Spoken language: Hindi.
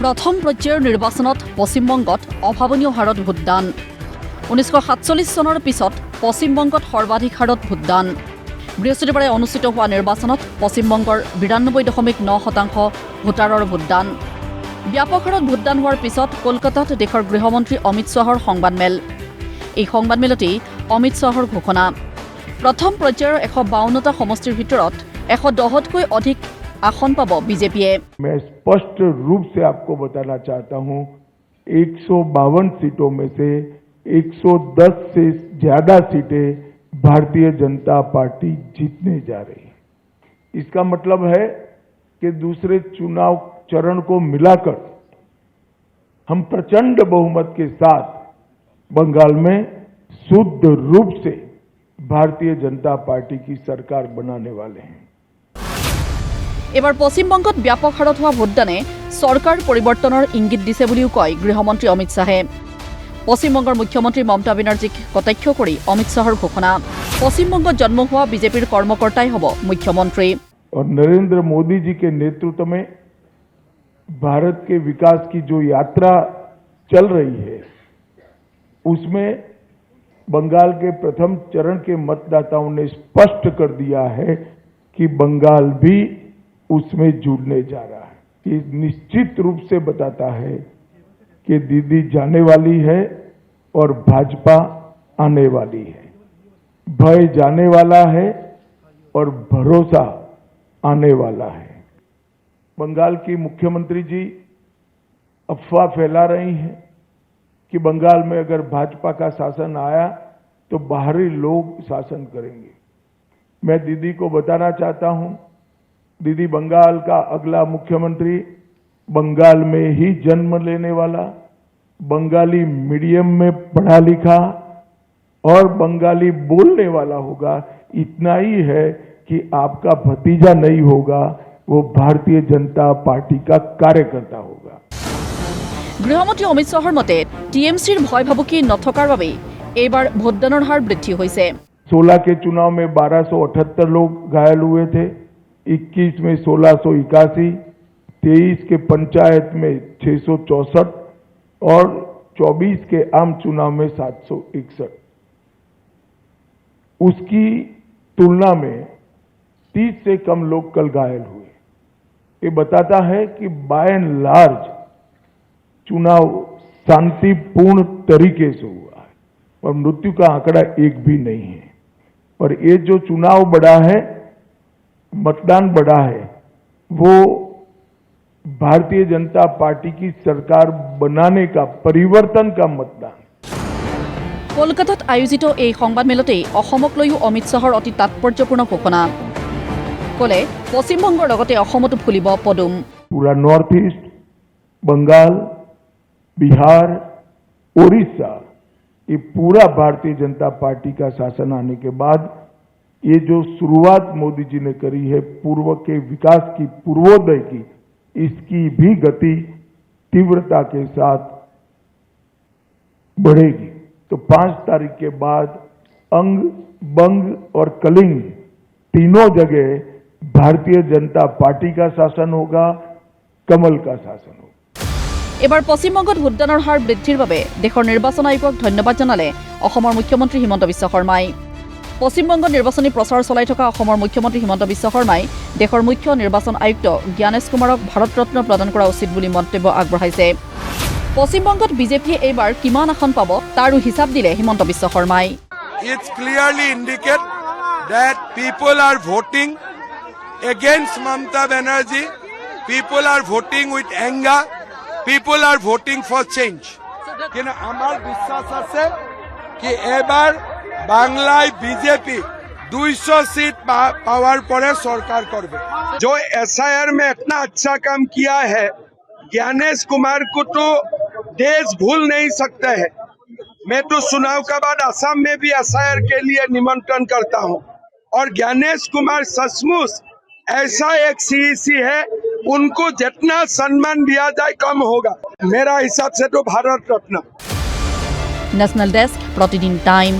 प्रथम पर्यायर निर्वाचन पश्चिम बंगत अभावनीय हारत भोटदान 1947 सनर पिছত पश्चिम बंगत सर्वाधिक हारत भोटदान बृहस्पतिवारे अनुष्ठित हुआ निर्वाचन पश्चिम बंगर 92.9% भोटाৰৰ भोटदान व्यापक हारत भोटदान होৱাৰ পিছত কলকাতাত দেশৰ গৃহমন্ত্ৰী অমিত শাহৰ সংবাদমেল এই সংবাদমেলতেই অমিত শাহৰ ঘোষণা प्रथम पर्यायर 152টা সমষ্টিৰ ভিতৰত 110তকৈ অধিক आसन पाब बीजेपी। मैं स्पष्ट रूप से आपको बताना चाहता हूं 152 सीटों में से 110 से ज्यादा सीटें भारतीय जनता पार्टी जीतने जा रही है। इसका मतलब है कि दूसरे चुनाव चरण को मिलाकर हम प्रचंड बहुमत के साथ बंगाल में शुद्ध रूप से भारतीय जनता पार्टी की सरकार बनाने वाले हैं। एबार पश्चिम बंगत व्यापक हारत हुआ भोटदाने सरकार परिवर्तনৰ इंगित दिছে বুলিও কয় गृहमंत्री अमित शाहे। पश्चिम बंगर मुख्यमंत्री ममता बेनार्जीक कटाक्ष কৰি अमित शाहर घोषणा पश्चिम बंगत जन्म हुआ बीजेपीर कर्मकर्ताई हब मुख्यमंत्री। और नरेंद्र मोदी जी के नेतृत्व में भारत के विकास की जो यात्रा चल रही है उसमें बंगाल के प्रथम चरण के मतदाताओं ने स्पष्ट कर दिया है कि बंगाल भी उसमें जुड़ने जा रहा है। ये निश्चित रूप से बताता है कि दीदी जाने वाली है और भाजपा आने वाली है। भय जाने वाला है और भरोसा आने वाला है। बंगाल की मुख्यमंत्री जी अफवाह फैला रही हैं कि बंगाल में अगर भाजपा का शासन आया तो बाहरी लोग शासन करेंगे। मैं दीदी को बताना चाहता हूं, दीदी बंगाल का अगला मुख्यमंत्री बंगाल में ही जन्म लेने वाला, बंगाली मीडियम में पढ़ा लिखा और बंगाली बोलने वाला होगा। इतना ही है कि आपका भतीजा नहीं होगा, वो भारतीय जनता पार्टी का कार्यकर्ता होगा। गृहमंत्री अमित शाहर मते टीएमसीर भय भाबुकी नथकार बारे एबार भोटदाনৰ हार बृद्धि হৈছে। 16 के चुनाव में 1278 लोग घायल हुए थे, 21 में 1681, 23 के पंचायत में 664 और 24 के आम चुनाव में 761। उसकी तुलना में 30 से कम लोग कल घायल हुए। ये बताता है कि बाय एंड लार्ज चुनाव शांतिपूर्ण तरीके से हुआ है और मृत्यु का आंकड़ा एक भी नहीं है। और ये जो चुनाव बढ़ा है, मतदान बढ़ा है, वो भारतीय जनता पार्टी की सरकार बनाने का परिवर्तन का मतदान। कोलकातात आयोजित এই সংবাদমেলতেই অসমক লৈও অমিত শাহৰ অতি তাৎপৰ্যপূৰ্ণ ঘোষণা কলে পশ্চিম বংগৰ লগতে অসমতো ফুলিব পদুম। पूरा नॉर्थ ईस्ट, बंगाल, बिहार, उड़ीसा, ये पूरा भारतीय जनता पार्टी का शासन आने के बाद ये जो शुरुआत मोदी जी ने करी है पूर्व के विकास की, पूर्वोदय की, इसकी भी गति तीव्रता के साथ बढ़ेगी। तो 5 तारीख के बाद अंग, बंग और कलिंग तीनों जगह भारतीय जनता पार्टी का शासन होगा, कमल का शासन होगा। এবাৰ পশ্চিম বংগত ভোটদানৰ হাৰ বৃদ্ধিৰ বাবে দেশৰ নিৰ্বাচন আয়োগক ধন্যবাদ জনালে অসমৰ মুখ্যমন্ত্ৰী হিমন্ত বিশ্ব শৰ্মাই। পশ্চিম বংগত নিৰ্বাচনী প্ৰচাৰ চলাই থকা অসমৰ মুখ্যমন্ত্ৰী হিমন্ত বিশ্ব শৰ্মাই দেশৰ মুখ্য নিৰ্বাচন আয়ুক্ত জ্ঞানেশ কুমাৰক ভাৰত ৰত্ন প্ৰদান কৰা উচিত বুলি মন্তব্য আগবঢ়াইছে। পশ্চিম বংগত বিজেপিয়ে এইবাৰ কিমান আসন পাব তাৰো হিচাপ দিলে হিমন্ত বিশ্ব শৰ্মাই। It's clearly indicate that people are voting against Mamata Banerjee. People are voting with anger. People are voting for change. কিন্তু আমার বিশ্বাস আছে कि এবার বাংলায় बीजेपी 200 सीट पावर पर सरकार करবে। जो एसआईआर में इतना अच्छा काम किया है, ज्ञानेश कुमार को तो देश भूल नहीं सकता है। मैं तो चुनाव के बाद असम में भी एसआईआर के लिए निमंत्रण करता हूं। और ज्ञानेश कुमार सचमुच ऐसा एक सीईसी है, उनको जितना सम्मान दिया जाए कम होगा। मेरा हिसाब से तो भारत रत्न। नेशनल डेस्क, प्रतिदिन टाइम।